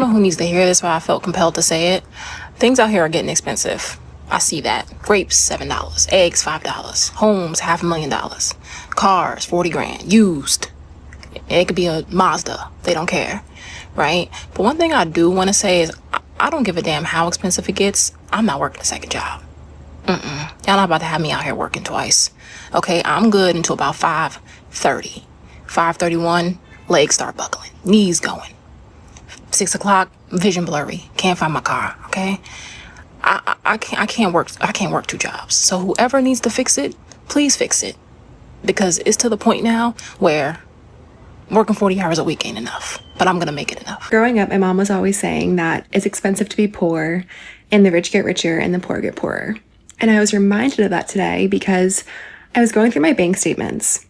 I don't know who needs to hear this, but I felt compelled to say it. Things out here are getting expensive. I see that. Grapes, $7. Eggs, $5. Homes, $500,000. Cars, 40 grand. Used. It could be a Mazda. They don't care. Right? But one thing I do want to say is I don't give a damn how expensive it gets. I'm not working a second job. Y'all not about to have me out here working twice. Okay, I'm good until about 5:30. 5:31, legs start buckling. Knees going. 6 o'clock, vision blurry. Can't find my car. Okay? I can't work two jobs. So whoever needs to fix it, please fix it. Because it's to the point now where working 40 hours a week ain't enough. But I'm gonna make it enough. Growing up, my mom was always saying that it's expensive to be poor, and the rich get richer and the poor get poorer. And I was reminded of that today because I was going through my bank statements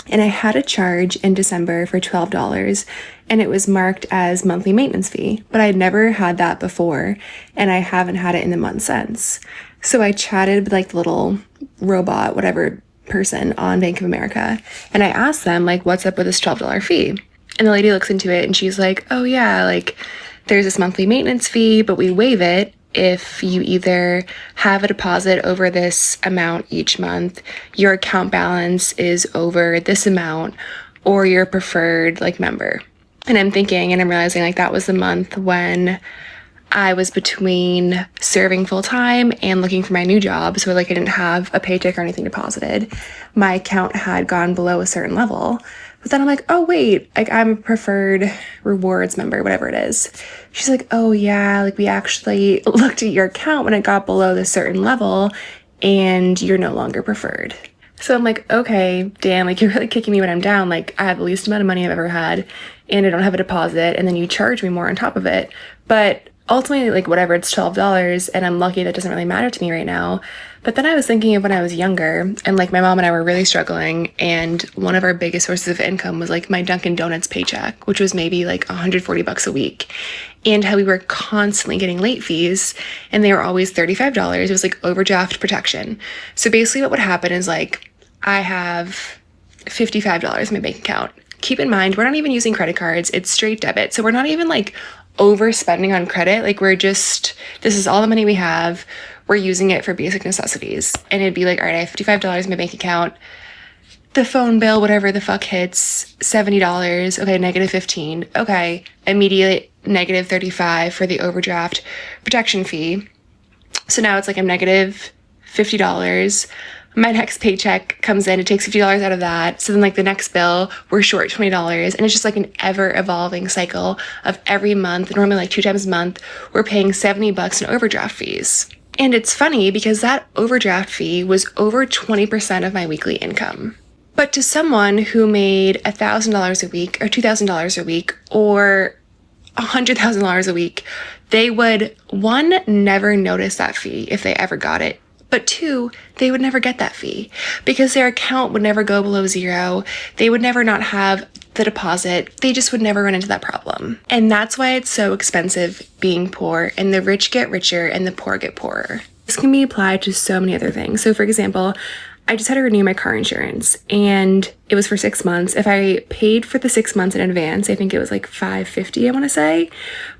and I had a charge in December for $12 and it was marked as monthly maintenance fee, but I'd never had that before and I haven't had it in the month since. So I chatted with like the little robot, whatever person on Bank of America, and I asked them like, what's up with this $12 fee? And the lady looks into it and she's like, oh yeah, like there's this monthly maintenance fee, but we waive it if you either have a deposit over this amount each month, your account balance is over this amount, or you're a preferred like member. And I'm thinking, and I'm realizing like that was the month when I was between serving full time and looking for my new job. So like I didn't have a paycheck or anything deposited. My account had gone below a certain level. But then I'm like, oh wait, like I'm a preferred rewards member, whatever it is. She's like, oh yeah, like we actually looked at your account when it got below this certain level and you're no longer preferred. So I'm like, okay, damn, like you're really kicking me when I'm down. Like I have the least amount of money I've ever had and I don't have a deposit and then you charge me more on top of it. But ultimately, like whatever, it's $12 and I'm lucky that doesn't really matter to me right now. But then I was thinking of when I was younger and like my mom and I were really struggling and one of our biggest sources of income was like my Dunkin' Donuts paycheck, which was maybe like $140 a week, and how we were constantly getting late fees and they were always $35. It was like overdraft protection. So basically what would happen is like I have $55 in my bank account. Keep in mind, we're not even using credit cards. It's straight debit. So we're not even like overspending on credit. Like this is all the money we have. We're using it for basic necessities. And it'd be like, all right, I have $55 in my bank account. The phone bill, whatever the fuck hits, $70. Okay, -15. Okay, immediate -35 for the overdraft protection fee. So now it's like I'm -$50. My next paycheck comes in, it takes $50 out of that. So then like the next bill, we're short $20. And it's just like an ever evolving cycle of every month, normally like 2 times a month, we're paying $70 in overdraft fees. And it's funny because that overdraft fee was over 20% of my weekly income. But to someone who made $1,000 a week or $2,000 a week or $100,000 a week, they would, one, never notice that fee if they ever got it. But two, they would never get that fee because their account would never go below zero. They would never not have the deposit. They just would never run into that problem. And that's why it's so expensive being poor, and the rich get richer and the poor get poorer. This can be applied to so many other things. So for example, I just had to renew my car insurance and it was for 6 months. If I paid for the 6 months in advance, I think it was like $550, I want to say.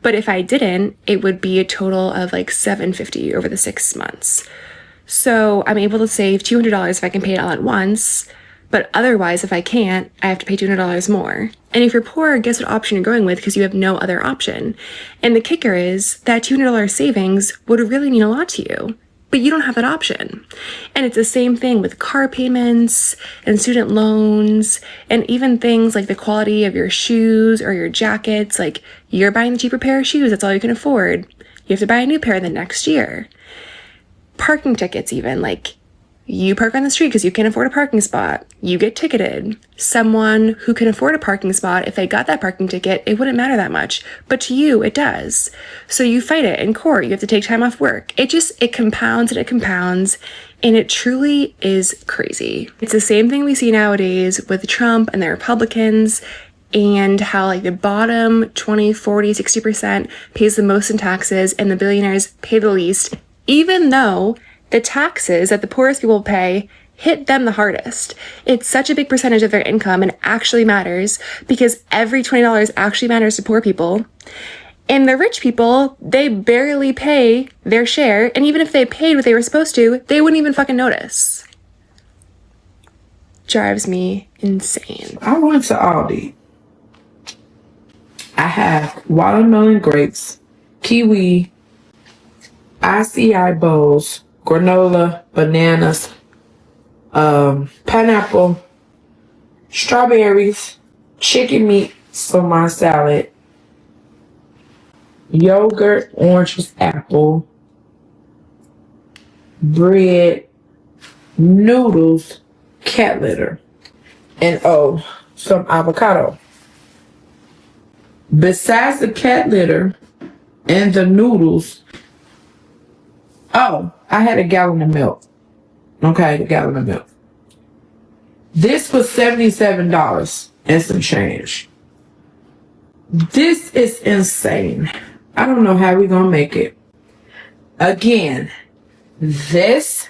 But if I didn't, it would be a total of like $750 over the 6 months. So I'm able to save $200 if I can pay it all at once, but otherwise, if I can't, I have to pay $200 more. And if you're poor, guess what option you're going with because you have no other option. And the kicker is that $200 savings would really mean a lot to you, but you don't have that option. And it's the same thing with car payments and student loans and even things like the quality of your shoes or your jackets. Like you're buying the cheaper pair of shoes, that's all you can afford. You have to buy a new pair the next year. Parking tickets even, like you park on the street because you can't afford a parking spot, you get ticketed. Someone who can afford a parking spot, if they got that parking ticket, it wouldn't matter that much, but to you it does. So you fight it in court, you have to take time off work. It compounds and it compounds, and it truly is crazy. It's the same thing we see nowadays with Trump and the Republicans, and how like the bottom 20, 40, 60% pays the most in taxes and the billionaires pay the least, even though the taxes that the poorest people pay hit them the hardest. It's such a big percentage of their income and actually matters because every $20 actually matters to poor people. And the rich people, they barely pay their share. And even if they paid what they were supposed to, they wouldn't even fucking notice. Drives me insane. I went to Aldi. I have watermelon, grapes, kiwi, ICI bowls, granola, bananas, pineapple, strawberries, chicken meat for my salad, yogurt, oranges, apple, bread, noodles, cat litter, and some avocado. Besides the cat litter and the noodles, I had a gallon of milk. Okay, a gallon of milk. This was $77 and some change. This is insane. I don't know how we're gonna make it. Again, this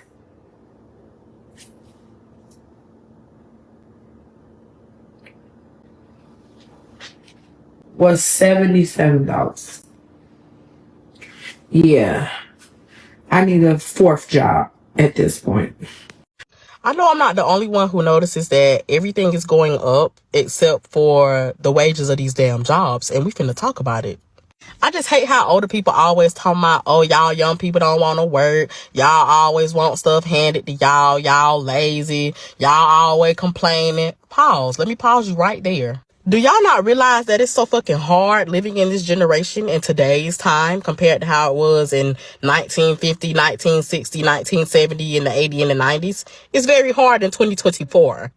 was $77. Yeah. I need a fourth job at this point. I know I'm not the only one who notices that everything is going up except for the wages of these damn jobs, and we finna talk about it. I just hate how older people always talking about, oh, y'all young people don't want to work. Y'all always want stuff handed to y'all. Y'all lazy. Y'all always complaining. Pause. Let me pause you right there. Do y'all not realize that it's so fucking hard living in this generation in today's time compared to how it was in 1950, 1960, 1970, and the 80 and the 90s? It's very hard in 2024.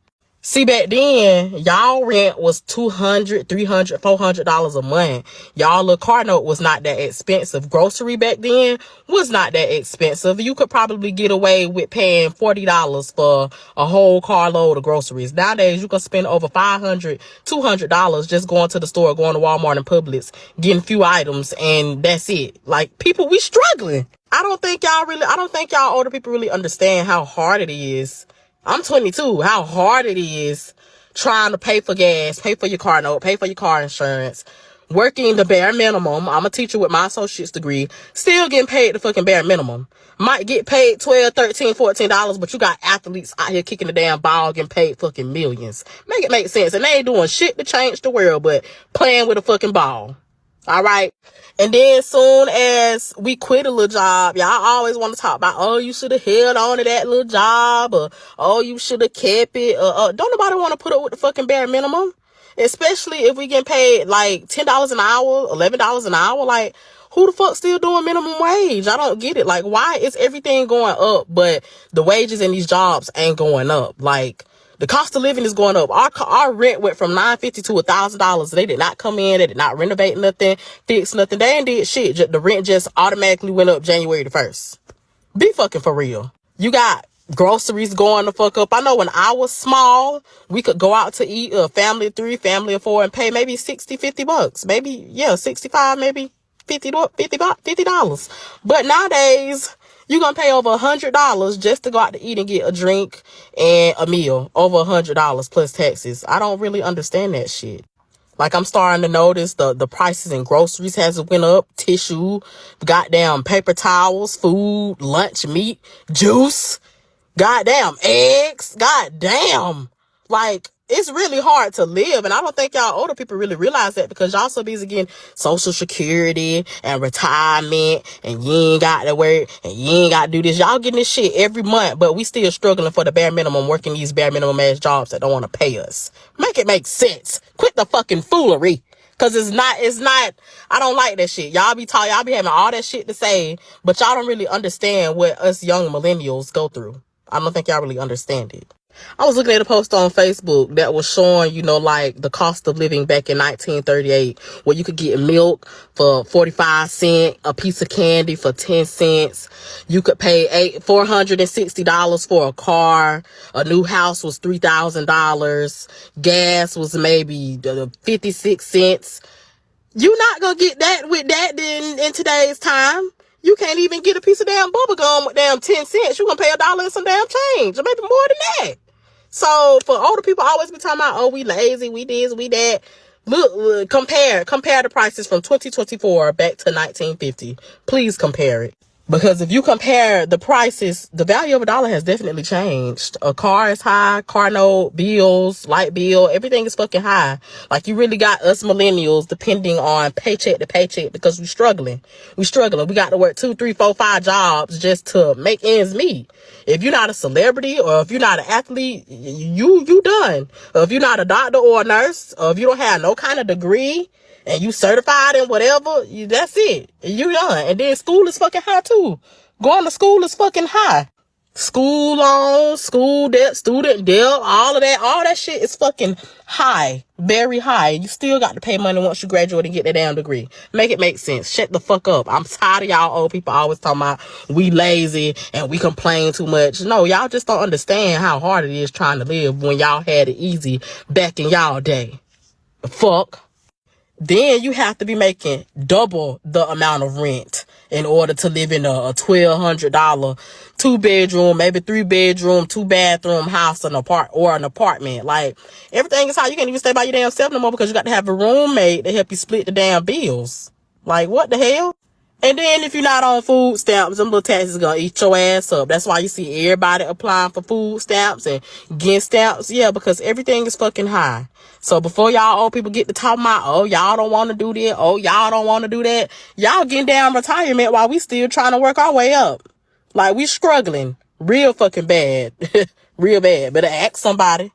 See, back then, y'all rent was $200, $300, $400 a month. Y'all little car note was not that expensive. Grocery back then was not that expensive. You could probably get away with paying $40 for a whole carload of groceries. Nowadays, you can spend over $500, $200 just going to the store, going to Walmart and Publix, getting a few items, and that's it. Like, people, we struggling. I don't think y'all older people really understand how hard it is. I'm 22. How hard it is trying to pay for gas, pay for your car note, pay for your car insurance, working the bare minimum. I'm a teacher with my associate's degree, still getting paid the fucking bare minimum. Might get paid $12, $13, $14, but you got athletes out here kicking the damn ball, getting paid fucking millions. Make it make sense. And they ain't doing shit to change the world, but playing with a fucking ball. All right. And then soon as we quit a little job, y'all always want to talk about, oh, you should have held on to that little job, or, oh, you should have kept it. Don't nobody want to put up with the fucking bare minimum, especially if we get paid like $10 an hour, $11 an hour. Like, who the fuck still doing minimum wage? I don't get it. Like, why is everything going up, but the wages in these jobs ain't going up? Like, the cost of living is going up. Our rent went from $950 to $1,000. They did not come in. They did not renovate nothing, fix nothing. They ain't did shit. The rent just automatically went up January the 1st. Be fucking for real. You got groceries going the fuck up. I know when I was small, we could go out to eat, a family of 3, family of 4, and pay maybe $60-$50. Maybe, yeah, 65, maybe $50. But nowadays, you're gonna pay over $100 just to go out to eat and get a drink and a meal. Over $100 plus taxes. I don't really understand that shit. Like, I'm starting to notice the prices in groceries has went up. Tissue, goddamn paper towels, food, lunch meat, juice, goddamn eggs, goddamn. Like, it's really hard to live, and I don't think y'all older people really realize that, because y'all so busy getting Social Security and retirement, and you ain't got to work, and you ain't got to do this. Y'all getting this shit every month, but we still struggling for the bare minimum, working these bare minimum ass jobs that don't want to pay us. Make it make sense. Quit the fucking foolery. Cause it's not, I don't like that shit. Y'all be having all that shit to say, but y'all don't really understand what us young millennials go through. I don't think y'all really understand it. I was looking at a post on Facebook that was showing, like the cost of living back in 1938, where you could get milk for 45 cents, a piece of candy for 10 cents. You could pay $460 for a car. A new house was $3,000. Gas was maybe 56 cents. You're not going to get that with that in today's time. You can't even get a piece of damn bubble gum with damn 10 cents. You're going to pay $1 and some damn change, or maybe more than that. So for older people always be talking about, oh, we lazy, we this, we that. Look, compare the prices from 2024 back to 1950. Please compare it. Because if you compare the prices, the value of a dollar has definitely changed. A car is high, car note, bills, light bill, everything is fucking high. Like, you really got us millennials depending on paycheck to paycheck because we're struggling. We got to work 2, 3, 4, 5 jobs just to make ends meet. If you're not a celebrity or if you're not an athlete, you done. Or if you're not a doctor or a nurse, or if you don't have no kind of degree, and you certified in whatever, that's it. You done. And then school is fucking high too. Going to school is fucking high. School loans, school debt, student debt, all that shit is fucking high. Very high. You still got to pay money once you graduate and get that damn degree. Make it make sense. Shut the fuck up. I'm tired of y'all old people always talking about we lazy and we complain too much. No, y'all just don't understand how hard it is trying to live when y'all had it easy back in y'all day. Fuck. Then you have to be making double the amount of rent in order to live in a $1,200 2-bedroom, maybe 3-bedroom, 2-bathroom house, an apartment. Like, everything is high. You can't even stay by your damn self no more because you got to have a roommate to help you split the damn bills. Like, what the hell? And then if you're not on food stamps, them little taxes gonna eat your ass up. That's why you see everybody applying for food stamps and getting stamps. Yeah, because everything is fucking high. So before y'all old people get to talking about, oh, y'all don't want to do this, oh, y'all don't want to do that, y'all getting down retirement while we still trying to work our way up. Like, we struggling real fucking bad. Real bad. Better ask somebody.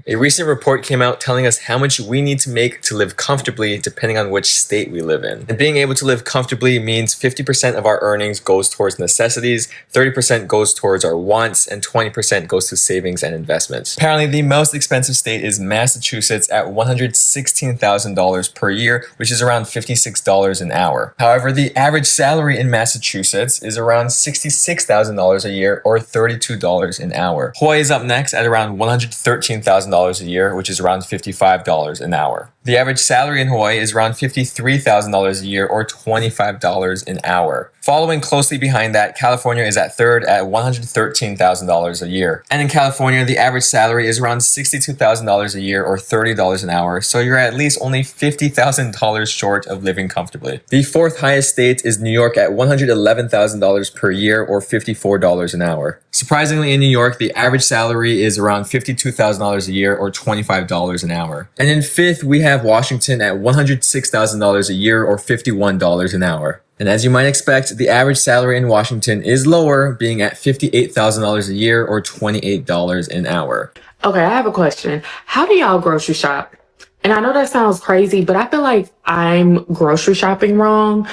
A recent report came out telling us how much we need to make to live comfortably depending on which state we live in. And being able to live comfortably means 50% of our earnings goes towards necessities, 30% goes towards our wants, and 20% goes to savings and investments. Apparently, the most expensive state is Massachusetts at $116,000 per year, which is around $56 an hour. However, the average salary in Massachusetts is around $66,000 a year or $32 an hour. Hawaii is up next at around $113,000 a year, which is around $55 an hour. The average salary in Hawaii is around $53,000 a year or $25 an hour. Following closely behind that, California is at third at $113,000 a year. And in California, the average salary is around $62,000 a year or $30 an hour, so you're at least only $50,000 short of living comfortably. The fourth highest state is New York at $111,000 per year or $54 an hour. Surprisingly, in New York, the average salary is around $52,000 a year or $25 an hour. And in fifth, we have Washington at $106,000 a year or $51 an hour. And as you might expect, the average salary in Washington is lower, being at $58,000 a year or $28 an hour. Okay, I have a question. How do y'all grocery shop? And I know that sounds crazy, but I feel like I'm grocery shopping wrong.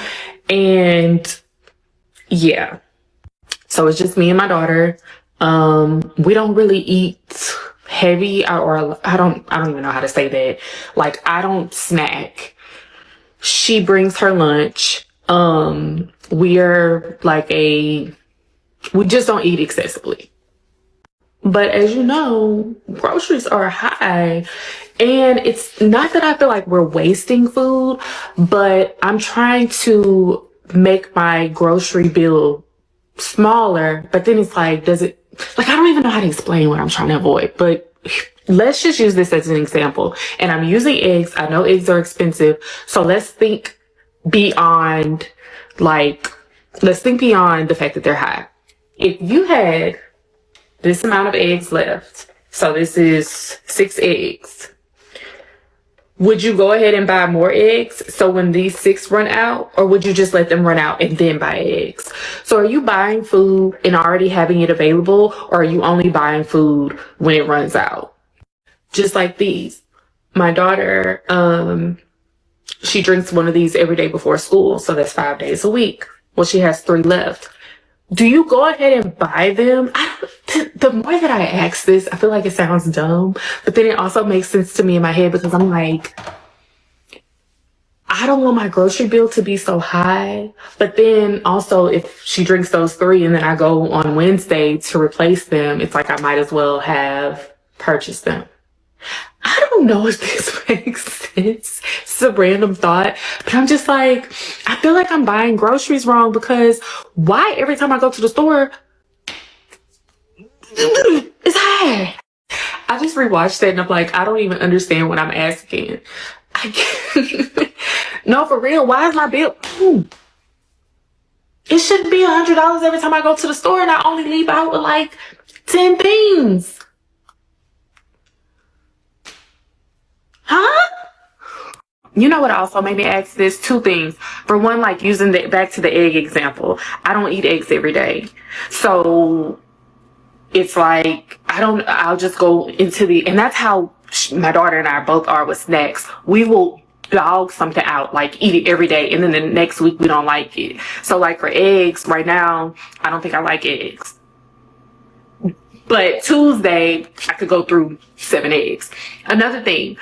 And yeah. So it's just me and my daughter. We don't really eat heavy or I don't even know how to say that. Like, I don't snack. She brings her lunch. We're like we just don't eat excessively. But as you know, groceries are high. And it's not that I feel like we're wasting food, but I'm trying to make my grocery bill smaller. But then it's like, I don't even know how to explain what I'm trying to avoid. But let's just use this as an example. And I'm using eggs. I know eggs are expensive. So let's think beyond the fact that they're high. If you had this amount of eggs left, so this is 6 eggs, would you go ahead and buy more eggs so when these 6 run out, or would you just let them run out and then buy eggs? So are you buying food and already having it available, or are you only buying food when it runs out? Just like these. My daughter, she drinks one of these every day before school, so that's 5 days a week. Well, she has 3 left. Do you go ahead and buy them? The more that I ask this, I feel like it sounds dumb, but then it also makes sense to me in my head because I'm like, I don't want my grocery bill to be so high. But then also if she drinks those 3 and then I go on Wednesday to replace them, it's like I might as well have purchased them. I don't know if this makes sense. It's a random thought, but I'm just like, I feel like I'm buying groceries wrong because why every time I go to the store, it's high. I just rewatched that and I'm like, I don't even understand what I'm asking. I Like, no, for real. Why is my bill? It shouldn't be $100 every time I go to the store and I only leave out with like 10 things. Huh? You know what also made me ask this? Two things. For one, like using the back to the egg example. I don't eat eggs every day. So it's like, I'll just go into and that's how my daughter and I both are with snacks. We will dog something out, like eat it every day, and then the next week we don't like it. So like for eggs, right now, I don't think I like eggs. But Tuesday, I could go through 7 eggs. Another thing,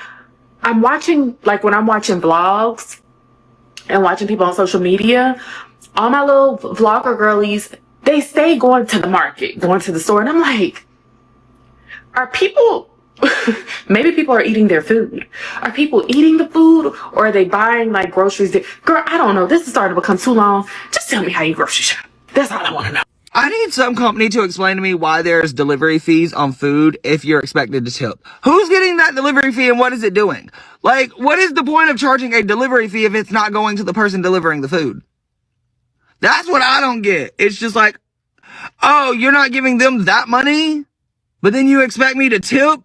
I'm watching, like when I'm watching vlogs and watching people on social media, all my little vlogger girlies, they stay going to the market, going to the store. And I'm like, are people, maybe people are eating their food. Are people eating the food, or are they buying like groceries? Girl, I don't know. This is starting to become too long. Just tell me how you grocery shop. That's all I want to know. I need some company to explain to me why there's delivery fees on food if you're expected to tip. Who's getting that delivery fee and what is it doing? Like, what is the point of charging a delivery fee if it's not going to the person delivering the food? That's what I don't get. It's just like, oh, you're not giving them that money, but then you expect me to tip?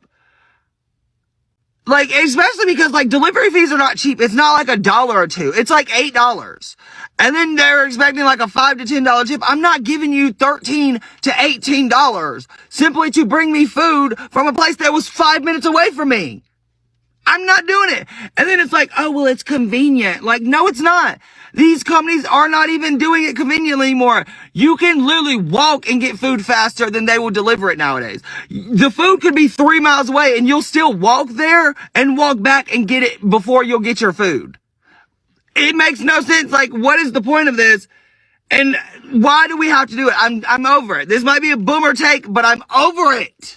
Like, especially because, like, delivery fees are not cheap. It's not like $1 or $2. It's like $8. And then they're expecting like a $5 to $10 tip. I'm not giving you $13 to $18 simply to bring me food from a place that was 5 minutes away from me. I'm not doing it. And then it's like, oh, well, it's convenient. Like, no, it's not. These companies are not even doing it conveniently anymore. You can literally walk and get food faster than they will deliver it nowadays. The food could be 3 miles away and you'll still walk there and walk back and get it before you'll get your food. It makes no sense. Like, what is the point of this? And why do we have to do it? I'm over it. This might be a boomer take, but I'm over it.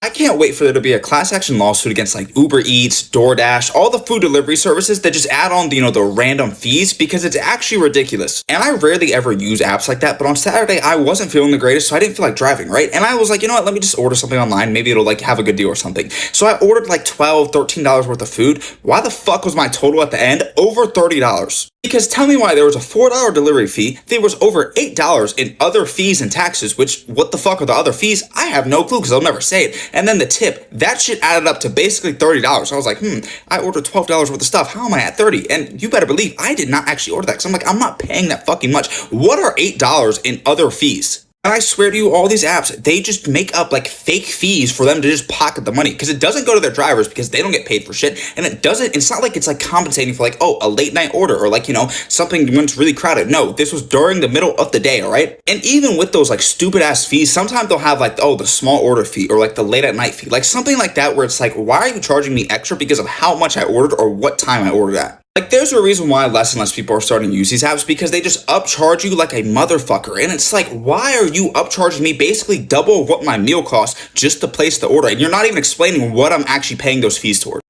I can't wait for there to be a class action lawsuit against like Uber Eats, DoorDash, all the food delivery services that just add on, the random fees, because it's actually ridiculous. And I rarely ever use apps like that, but on Saturday I wasn't feeling the greatest, so I didn't feel like driving, right? And I was like, you know what, let me just order something online. Maybe it'll like have a good deal or something. So I ordered like $12, $13 worth of food. Why the fuck was my total at the end over $30? Because tell me why there was a $4 delivery fee, there was over $8 in other fees and taxes, which, what the fuck are the other fees? I have no clue because I'll never say it. And then the tip, that shit added up to basically $30. So I was like, I ordered $12 worth of stuff. How am I at 30? And you better believe I did not actually order that because I'm like, I'm not paying that fucking much. What are $8 in other fees? And I swear to you, all these apps, they just make up like fake fees for them to just pocket the money, because it doesn't go to their drivers because they don't get paid for shit. And it's not like it's like compensating for like, oh, a late night order or like, something when it's really crowded. No, this was during the middle of the day, all right? And even with those like stupid ass fees, sometimes they'll have like, oh, the small order fee or like the late at night fee, like something like that where it's like, why are you charging me extra because of how much I ordered or what time I ordered at? Like, there's a reason why less and less people are starting to use these apps, because they just upcharge you like a motherfucker. And it's like, why are you upcharging me basically double of what my meal costs just to place the order? And you're not even explaining what I'm actually paying those fees toward.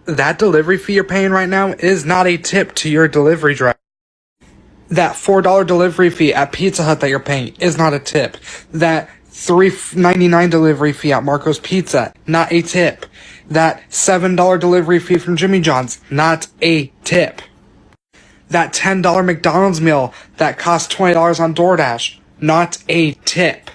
That delivery fee you're paying right now is not a tip to your delivery driver. That $4 delivery fee at Pizza Hut that you're paying is not a tip. That $3.99 delivery fee at Marco's Pizza, not a tip. That $7 delivery fee from Jimmy John's, not a tip. That $10 McDonald's meal that costs $20 on DoorDash, not a tip.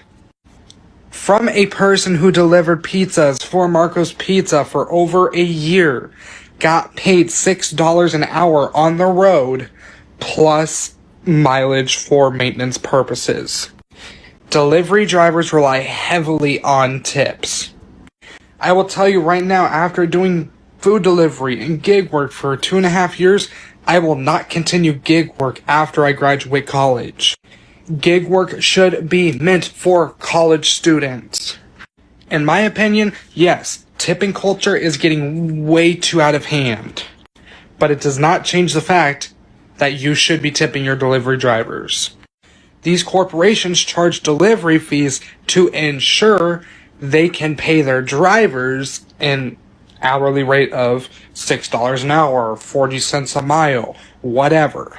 From a person who delivered pizzas for Marco's Pizza for over a year, got paid $6 an hour on the road, plus mileage for maintenance purposes. Delivery drivers rely heavily on tips. I will tell you right now, after doing food delivery and gig work for 2.5 years, I will not continue gig work after I graduate college. Gig work should be meant for college students. In my opinion, yes, tipping culture is getting way too out of hand. But it does not change the fact that you should be tipping your delivery drivers. These corporations charge delivery fees to ensure they can pay their drivers an hourly rate of $6 an hour, 40 cents a mile, whatever.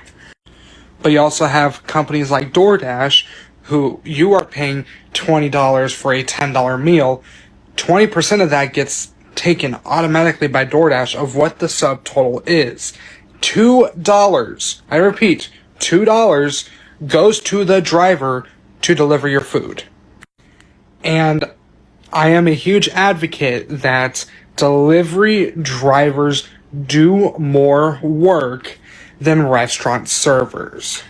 But you also have companies like DoorDash, who you are paying $20 for a $10 meal. 20% of that gets taken automatically by DoorDash of what the subtotal is. $2, I repeat, $2 goes to the driver to deliver your food. And I am a huge advocate that delivery drivers do more work than restaurant servers.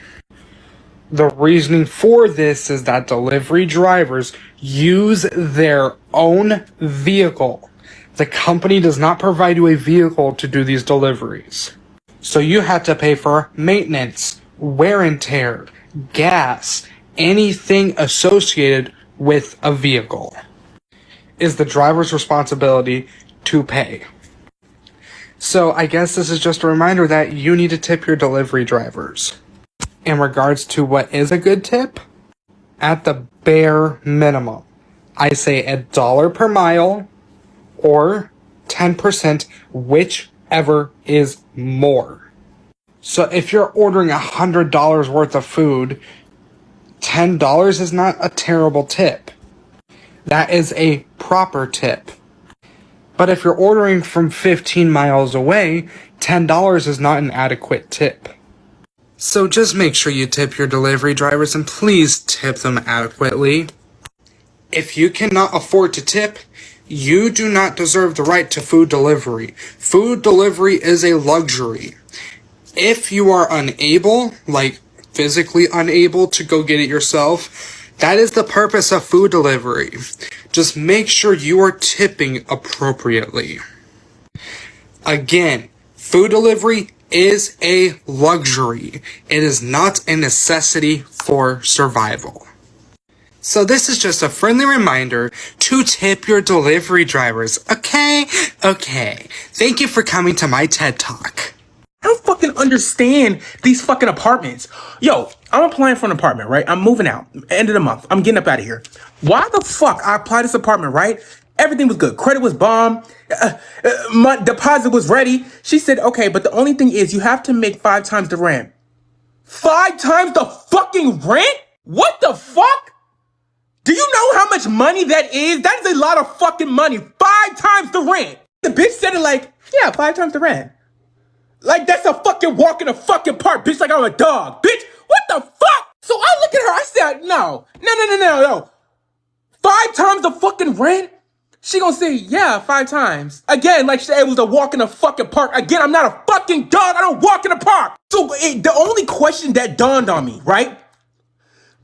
The reasoning for this is that delivery drivers use their own vehicle. The company does not provide you a vehicle to do these deliveries. So you have to pay for maintenance, wear and tear, gas, anything associated with a vehicle. Is the driver's responsibility to pay. So I guess this is just a reminder that you need to tip your delivery drivers. In regards to what is a good tip, at the bare minimum, I say $1 per mile or 10%, whichever is more. So if you're ordering $100 worth of food, $10 is not a terrible tip. That is a proper tip. But if you're ordering from 15 miles away, $10 is not an adequate tip. So just make sure you tip your delivery drivers and please tip them adequately. If you cannot afford to tip, you do not deserve the right to food delivery. Food delivery is a luxury. If you are unable, like physically unable to go get it yourself, that is the purpose of food delivery. Just make sure you are tipping appropriately. Again, food delivery is a luxury. It is not a necessity for survival. So this is just a friendly reminder to tip your delivery drivers, okay? Okay. Thank you for coming to my TED Talk. I don't fucking understand these fucking apartments. Yo, I'm applying for an apartment, right? I'm moving out. End of the month. I'm getting up out of here. Why the fuck I applied this apartment, right? Everything was good. Credit was bomb. My deposit was ready. She said, okay, but the only thing is you have to make 5 times the rent. 5 times the fucking rent? What the fuck? Do you know how much money that is? That is a lot of fucking money. 5 times the rent. The bitch said it like, yeah, 5 times the rent. Like, that's a fucking walk in the fucking park, bitch, like I'm a dog. Bitch, what the fuck? So I look at her, I said, no. 5 times the fucking rent? She gonna say, yeah, 5 times. Again, like she said, it was a walk in the fucking park. Again, I'm not a fucking dog, I don't walk in the park. So the only question that dawned on me, right?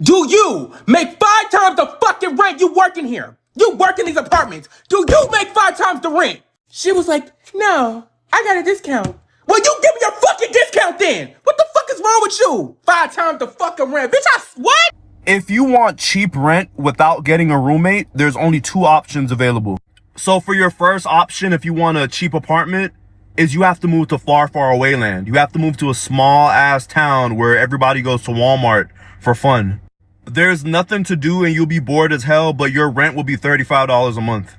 Do you make 5 times the fucking rent you working here? You work in these apartments. Do you make 5 times the rent? She was like, no, I got a discount. Well, you give me your fucking discount then. What the fuck is wrong with you? 5 times the fucking rent. Bitch, what? If you want cheap rent without getting a roommate, there's only 2 options available. So for your first option, if you want a cheap apartment, is you have to move to far, far away land. You have to move to a small ass town where everybody goes to Walmart for fun. There's nothing to do and you'll be bored as hell, but your rent will be $35 a month.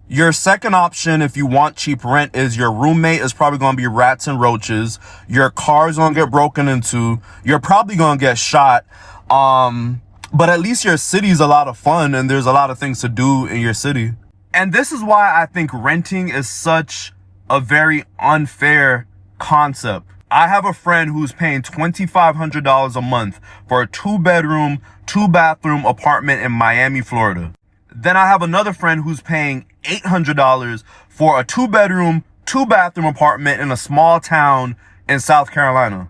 Your second option, if you want cheap rent, is your roommate is probably going to be rats and roaches. Your car's going to get broken into. You're probably going to get shot. But at least your city is a lot of fun and there's a lot of things to do in your city. And this is why I think renting is such a very unfair concept. I have a friend who's paying $2,500 a month for a 2-bedroom, 2-bathroom apartment in Miami, Florida. Then I have another friend who's paying $800 for a 2-bedroom, 2-bathroom apartment in a small town in South Carolina.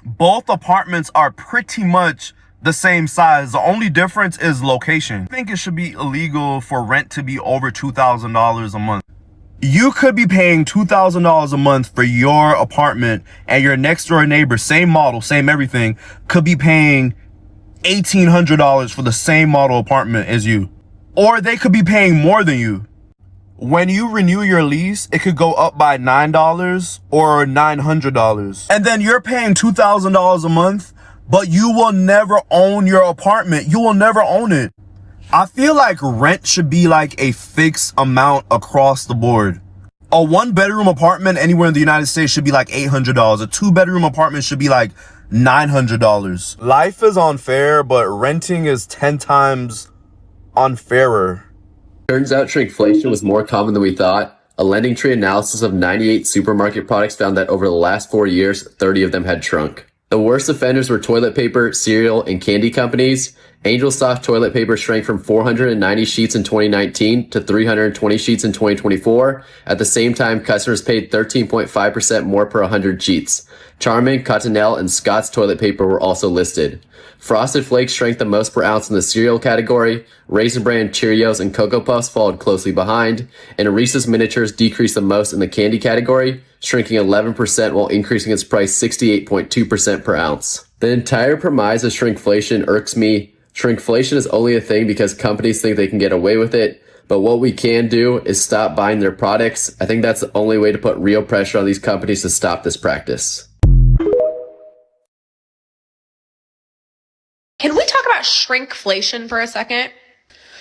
Both apartments are pretty much the same size. The only difference is location. I think it should be illegal for rent to be over $2,000 a month. You could be paying $2,000 a month for your apartment and your next door neighbor, same model, same everything, could be paying $1,800 for the same model apartment as you. Or they could be paying more than you. When you renew your lease, it could go up by $9 or $900. And then you're paying $2,000 a month, but you will never own your apartment. You will never own it. I feel like rent should be like a fixed amount across the board. A 1-bedroom apartment anywhere in the United States should be like $800. A 2-bedroom apartment should be like $900. Life is unfair, but renting is 10 times unfairer. Turns out shrinkflation was more common than we thought. A Lending Tree analysis of 98 supermarket products found that over the last 4 years, 30 of them had shrunk. The worst offenders were toilet paper, cereal, and candy companies. Angel Soft toilet paper shrank from 490 sheets in 2019 to 320 sheets in 2024. At the same time, customers paid 13.5% more per 100 sheets. Charmin, Cottonelle, and Scott's toilet paper were also listed. Frosted Flakes shrank the most per ounce in the cereal category. Raisin Bran, Cheerios, and Cocoa Puffs followed closely behind. And Reese's Miniatures decreased the most in the candy category, shrinking 11% while increasing its price 68.2% per ounce. The entire premise of shrinkflation irks me. Shrinkflation is only a thing because companies think they can get away with it. But what we can do is stop buying their products. I think that's the only way to put real pressure on these companies to stop this practice. Can we talk about shrinkflation for a second?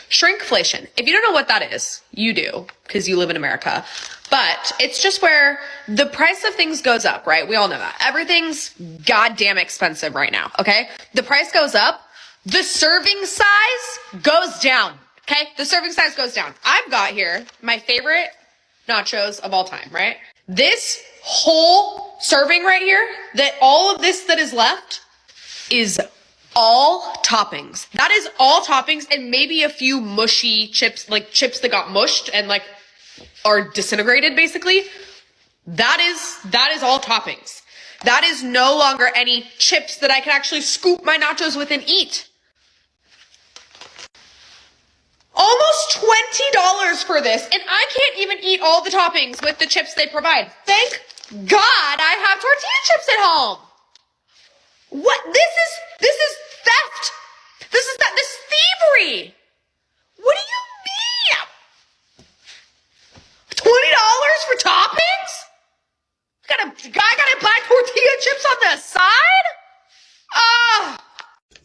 Shrinkflation. If you don't know what that is, you do, because you live in America. But it's just where the price of things goes up, right? We all know that. Everything's goddamn expensive right now, okay? The price goes up. The serving size goes down, okay? The serving size goes down. I've got here my favorite nachos of all time, right? This whole serving right here, that all of this that is left is all toppings. That is all toppings and maybe a few mushy chips, like chips that got mushed and like are disintegrated basically. That is all toppings. That is no longer any chips that I can actually scoop my nachos with and eat. Almost $20 for this, and I can't even eat all the toppings with the chips they provide. Thank God I have tortilla chips at home. What? This is theft. This is thievery. What do you mean? $20 for toppings? I gotta buy tortilla chips on the side? Ah.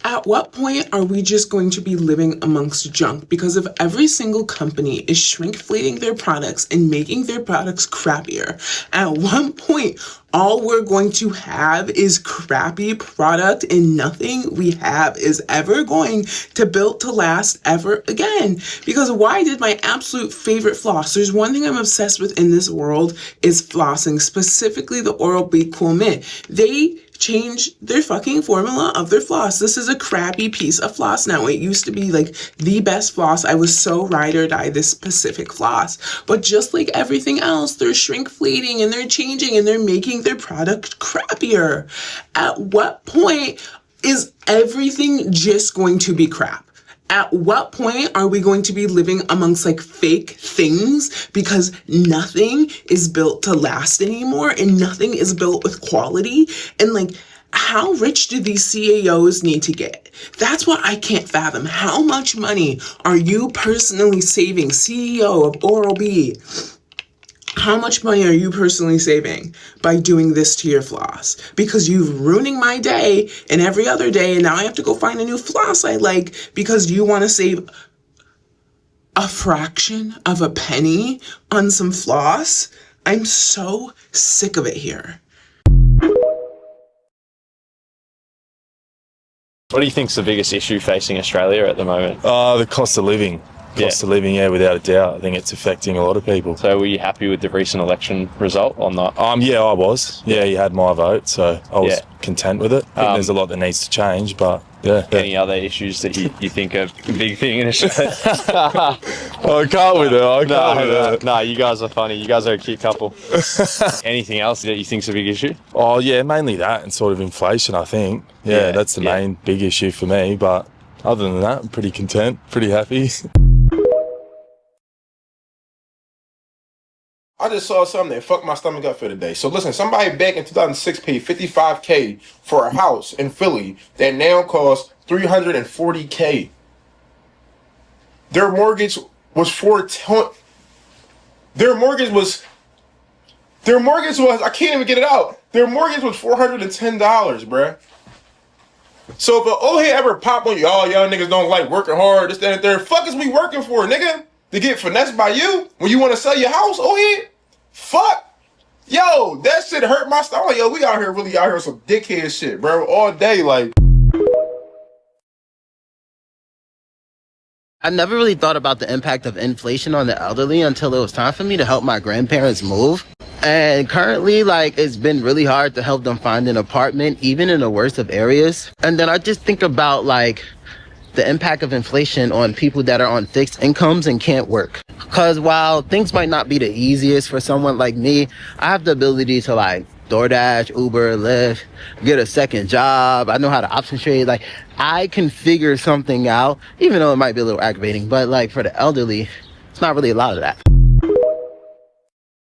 At what point are we just going to be living amongst junk? Because if every single company is shrinkflating their products and making their products crappier, at one point, all we're going to have is crappy product and nothing we have is ever going to build to last ever again. Because why did my absolute favorite floss? There's one thing I'm obsessed with in this world is flossing, specifically the Oral-B Cool Mint. They changed their fucking formula of their floss. This is a crappy piece of floss now. It used to be like the best floss. I was so ride or die this specific floss. But just like everything else, they're shrinkflating and they're changing and they're making their product crappier. At what point is everything just going to be crap? At what point are we going to be living amongst like fake things because nothing is built to last anymore and nothing is built with quality? And like, how rich do these CEOs need to get? That's what I can't fathom. How much money are you personally saving, CEO of Oral-B? How much money are you personally saving by doing this to your floss? Because you're ruining my day and every other day, and now I have to go find a new floss I like because you want to save a fraction of a penny on some floss? I'm so sick of it here. What do you think's the biggest issue facing Australia at the moment? The cost of living. Cost of living, yeah, without a doubt. I think it's affecting a lot of people. So were you happy with the recent election result or not? Yeah, I was. Yeah, you had my vote, so I was content with it. I think there's a lot that needs to change, but yeah. Any other issues that you think are a big thing in Australia? I can't with it. No, you guys are funny. You guys are a cute couple. Anything else that you think's a big issue? Oh, yeah, mainly that and sort of inflation, I think. Yeah, that's the main big issue for me, but other than that, I'm pretty content, pretty happy. I just saw something that fucked my stomach up for the day. So listen, somebody back in 2006 paid $55K for a house in Philly that now costs $340K. Their mortgage was I can't even get it out. Their mortgage was $410, bruh. So if an old head ever pop on you, oh, y'all niggas don't like working hard, this, that, and there, fuck is we working for, nigga? To get finessed by you when you want to sell your house, old head? Fuck. Yo, that shit hurt my stomach. Like, yo, we out here really out here some dickhead shit, bro. All day, like. I never really thought about the impact of inflation on the elderly until it was time for me to help my grandparents move. And currently, like, it's been really hard to help them find an apartment, even in the worst of areas. And then I just think about, like, the impact of inflation on people that are on fixed incomes and can't work. Because while things might not be the easiest for someone like me, I have the ability to, like, DoorDash, Uber, Lyft, get a second job. I know how to option trade. Like, I can figure something out, even though it might be a little aggravating. But, like, for the elderly, it's not really a lot of that.